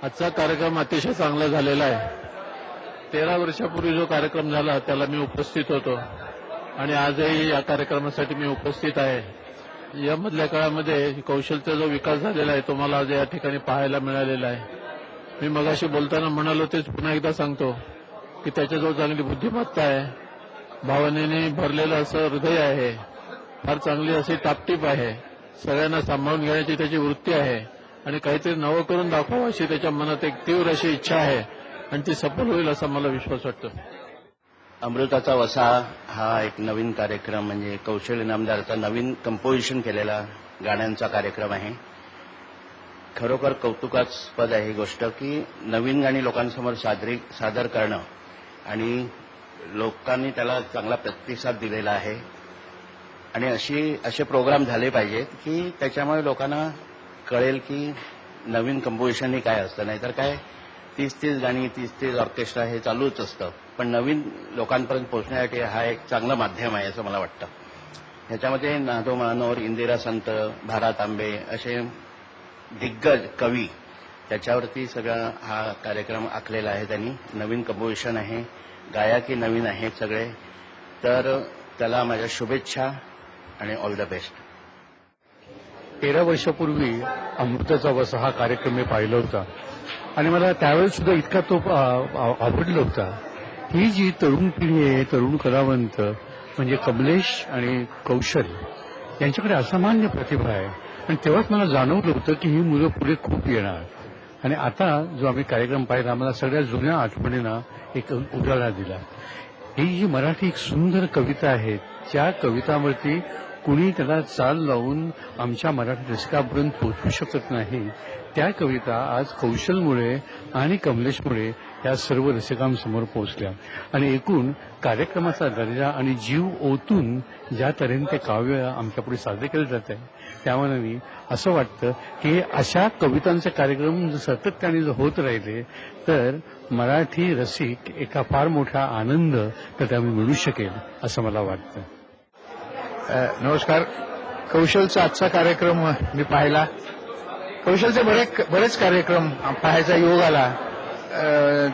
आजचा कार्यक्रम अतिशय चांगला झालेला आहे. 13 वर्षापूर्वी जो कार्यक्रम झाला त्याला मी उपस्थित होतो आणि आजही या कार्यक्रमासाठी मी उपस्थित आहे. यामधल्या काळामध्ये कौशलचा जो विकास झालेला आहे तो मला आज या ठिकाणी पाहायला मिळालेला आहे. मी मगाशी बोलताना म्हणालो तेच पुन्हा एकदा सांगतो की त्याच्याजवळ चांगली बुद्धिमत्ता आहे, भावनेने भरलेलं असं हृदय आहे, फार चांगली अशी टापटीप आहे, सगळ्यांना सांभाळून घेण्याची त्याची वृत्ती आहे आणि काहीतरी नवं करून दाखवावं अशी त्याच्या मनात एक तीव्र अशी इच्छा आहे आणि ती सफल होईल असा मला विश्वास वाटतो. अमृताचा वसा हा एक नवीन कार्यक्रम म्हणजे कौशल इनामदारचा नवीन कंपोजिशन केलेला गाण्यांचा कार्यक्रम आहे. खरोखर कौतुकास्पद आहे ही गोष्ट की नवीन गाणी लोकांसमोर सादर करणं आणि लोकांनी त्याला चांगला प्रतिसाद दिलेला आहे आणि असे प्रोग्राम झाले पाहिजेत की त्याच्यामुळे लोकांना कळेल की नवीन कंपोजिशन हे काय असतं. नाहीतर काय 30 गाणी 30 ऑर्केस्ट्रा हे चालूच असतं, पण नवीन लोकांपर्यंत पोहोचण्यासाठी हा एक चांगलं माध्यम आहे असं मला वाटतं. ह्याच्यामध्ये नादो मानोर, इंदिरा संत, भारा तांबे असे दिग्गज कवी त्याच्यावरती सगळा हा कार्यक्रम आखलेला आहे त्यांनी. नवीन कंपोजिशन आहे, गायकही नवीन आहेत सगळे. तर त्याला माझ्या शुभेच्छा आणि ऑल द बेस्ट. 13 वर्षापूर्वी अमृताचा वसा हा कार्यक्रम मी पाहिला होता आणि मला त्यावेळेस सुद्धा इतका तो आवडला होता. ही जी तरुण पिढी आहे, तरुण कलावंत म्हणजे कमलेश आणि कौशल यांच्याकडे असामान्य प्रतिभा आहे आणि तेव्हाच मला जाणवलं होतं की ही मुलं पुढे खूप येणार. आणि आता जो आम्ही कार्यक्रम पाहिला मला सगळ्या जुन्या आठवणींना एक उजाळा दिला. ही जी मराठी एक सुंदर कविता आहे, त्या कवितांवरती कुणी त्याला चाल लावून आमच्या मराठी रसिकापर्यंत पोहोचू शकत नाही. त्या कविता आज कौशलमुळे आणि कमलेशमुळे या सर्व रसिकांसमोर पोहोचल्या आणि एकूण कार्यक्रमाचा दर्जा आणि जीव ओतून ज्या तऱ्हेने ते काव्य आमच्यापुढे सादर केलं जात आहे त्यामुळे असं वाटतं की अशा कवितांचे कार्यक्रम सातत्याने जर होत राहिले तर मराठी रसिक एका फार मोठा आनंद त्यामुळे मिळू शकेल असं मला वाटतं. नमस्कार. कौशलचा आजचा कार्यक्रम मी पाहिला. कौशलचे बरेच कार्यक्रम पाहायचा योग आला.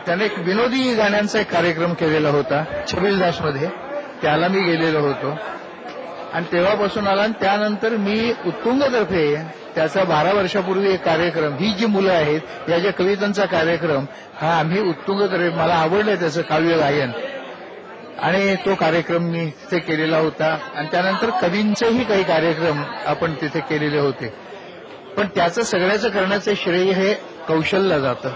त्याने एक विनोदी गाण्यांचा एक कार्यक्रम केलेला होता 26 दासमध्ये, त्याला मी गेलेलो होतो आणि तेव्हापासून आला. आणि त्यानंतर मी उत्तुंगतर्फे त्याचा 12 वर्षापूर्वी एक कार्यक्रम, ही जी मुलं आहेत या ज्या कवितांचा कार्यक्रम हा आम्ही उत्तुंगतर्फे, मला आवडलं त्याचं काव्य गायन आणि तो कार्यक्रम मी तिथे केलेला होता. आणि त्यानंतर कवींचेही काही कार्यक्रम आपण तिथे केलेले होते. पण त्याचं सगळ्याचं करण्याचं श्रेय हे कौशलला जातं.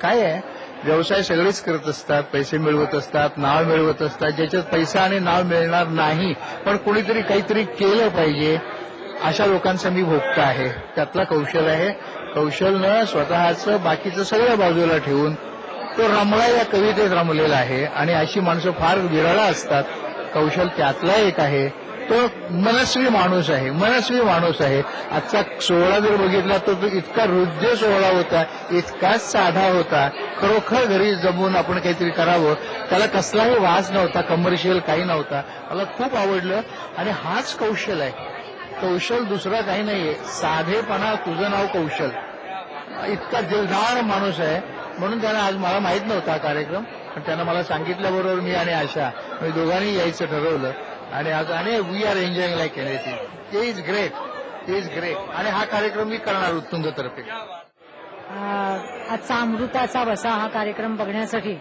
काय आहे, व्यवसाय सगळेच करत असतात, पैसे मिळवत असतात, नाव मिळवत असतात, ज्याच्यात पैसा आणि नाव मिळणार नाही पण कोणीतरी काहीतरी केलं पाहिजे अशा लोकांचा मी भोगता आहे. त्यातला कौशल आहे. कौशलनं स्वतःचं बाकीचं सगळं बाजूला ठेवून तो रमला या कवितेत रमलेला आहे आणि अशी माणसं फार विरळ असतात. कौशल त्यातला एक आहे. तो मनस्वी माणूस आहे, मनस्वी माणूस आहे. आजचा सोहळा जर बघितला तर तो इतका हृदय सोहळा होता, इतकाच साधा होता. खरोखर घरी जमून आपण काहीतरी करावं, त्याला कसलाही वास नव्हता, कमर्शियल काही नव्हता. मला खूप आवडलं आणि हाच कौशल आहे. कौशल दुसरा काही नाहीये, साधेपणा. तुझं नाव कौशल. इतका दिलदार माणूस आहे. म्हणून त्यानं आज, मला माहित नव्हता हा कार्यक्रम, पण त्यानं मला सांगितल्याबरोबर मी आणि आशा मी दोघांनी यायचं ठरवलं आणि आज आणि we are enjoying like anything. ते इज ग्रेट, ते इज ग्रेट. आणि हा कार्यक्रम मी करणार उत्तुंगतर्फे. आजचा अमृताचा वसा हा कार्यक्रम बघण्यासाठी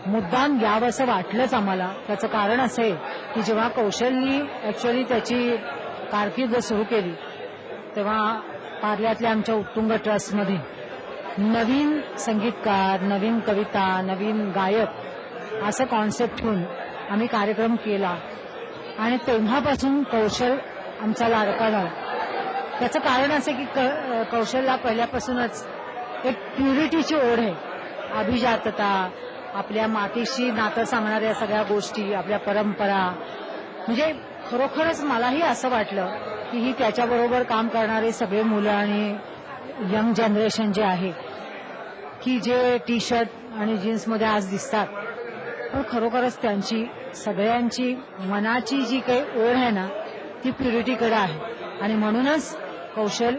मुद्दाम यावंसं वाटलंच आम्हाला. त्याचं कारण असं आहे की जेव्हा कौशलनी ऍक्च्युअली त्याची कारकीर्द सुरू केली तेव्हा पार्ल्यातल्या आमच्या उत्तुंग ट्रस्टमध्ये नवीन संगीतकार, नवीन कविता, नवीन गायक असं कॉन्सेप्ट ठेवून आम्ही कार्यक्रम केला आणि तेव्हापासून कौशल आमचा लाडका झाला. त्याचं कारण असं की कौशलला पहिल्यापासूनच एक प्युरिटीची ओढ आहे, अभिजातता, आपल्या मातीशी नातं सांगणाऱ्या सगळ्या गोष्टी, आपल्या परंपरा. म्हणजे खरोखरच मलाही असं वाटलं की ही त्याच्याबरोबर काम करणारे सगळे मुलं आणि यंग जनरेशन जे आहे की जे टी शर्ट आणि जीन्समध्ये आज दिसतात, पण खरोखरच त्यांची सगळ्यांची मनाची जी काही ओढ आहे ना ती प्युरिटीकडे आहे आणि म्हणूनच कौशल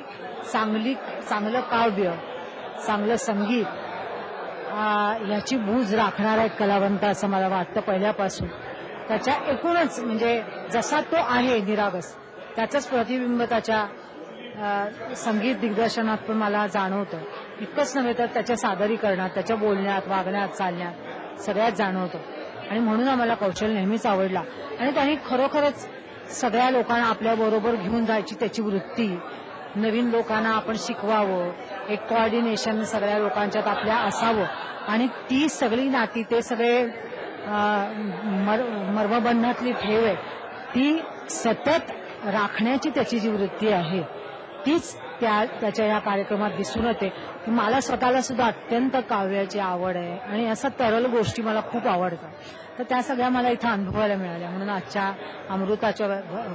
चांगली चांगलं काव्य, चांगलं संगीत याची बूज राखणारा एक कलावंत असं मला वाटतं पहिल्यापासून. त्याच्या एकूणच म्हणजे जसा तो आहे निरागस त्याचंच प्रतिबिंब त्याच्या संगीत दिग्दर्शनात पण मला जाणवतं. इतकंच नव्हे तर त्याच्या सादरीकरणात, त्याच्या बोलण्यात, वागण्यात, चालण्यात सगळ्यात जाणवतं. आणि म्हणून आम्हाला कौशल नेहमीच आवडला. आणि त्यांनी खरोखरच सगळ्या लोकांना आपल्या बरोबर घेऊन जायची त्याची वृत्ती, नवीन लोकांना आपण शिकवावं, एक कोऑर्डिनेशन सगळ्या लोकांच्यात आपल्या असावं आणि ती सगळी नाती, ते सगळे मर्मबंधातली ठेव आहे ती सतत राखण्याची त्याची जी वृत्ती आहे तीच त्याच्या या कार्यक्रमात दिसून येते. की मला स्वतःला सुद्धा अत्यंत काव्याची आवड आहे आणि अशा तरल गोष्टी मला खूप आवडतात. तर त्या सगळ्या मला इथं अनुभवायला मिळाल्या. म्हणून आजच्या अमृताच्या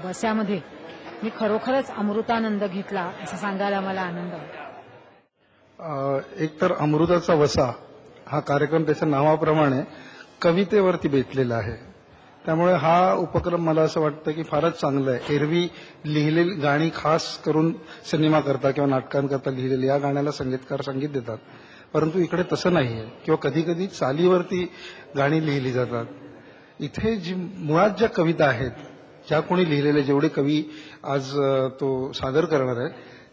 वस्यामध्ये मी खरोखरच अमृतानंद घेतला असं सांगायला मला आनंद वाटतो. एक तर अमृताचा वसा हा कार्यक्रम त्याच्या नावाप्रमाणे कवितेवरती बेतलेला आहे. त्यामुळे हा उपक्रम मला असं वाटतं की फारच चांगला आहे. एरवी लिहिलेली गाणी खास करून सिनेमाकरता किंवा नाटकांकरता लिहिलेली या गाण्याला संगीतकार संगीत देतात, परंतु इकडे तसं नाही आहे. किंवा कधी कधी चालीवरती गाणी लिहिली जातात. इथे जी मुळात ज्या कविता आहेत, ज्या कोणी लिहिलेल्या, जेवढे कवी आज तो सादर करणार आहे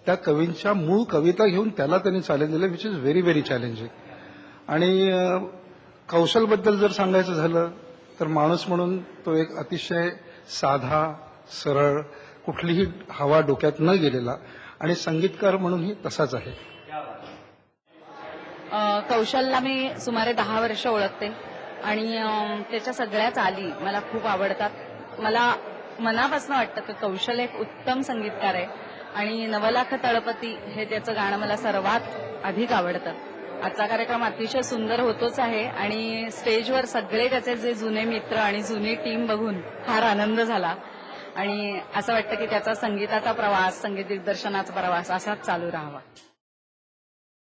त्या कवींच्या मूळ कविता घेऊन त्याला त्यांनी चालेल दिलं, which is very very challenging. आणि कौशलबद्दल जर सांगायचं झालं तर माणूस म्हणून तो एक अतिशय साधा, सरळ, कुठलीही हवा डोक्यात न गेलेला आणि संगीतकार म्हणूनही तसाच आहे. कौशलला मी सुमारे 10 वर्ष ओळखते आणि त्याच्या सगळ्या चाली मला खूप आवडतात. मला मनापासून वाटतं की कौशल एक उत्तम संगीतकार आहे आणि नवलाख तळपती हे त्याचं गाणं मला सर्वात अधिक आवडतं. आजचा कार्यक्रम अतिशय सुंदर होतोच आहे आणि स्टेजवर सगळे त्याचे जे जुने मित्र आणि जुनी टीम बघून फार आनंद झाला आणि असं वाटतं की त्याचा संगीताचा प्रवास, संगीत दिग्दर्शनाचा प्रवास असाच चालू राहावा.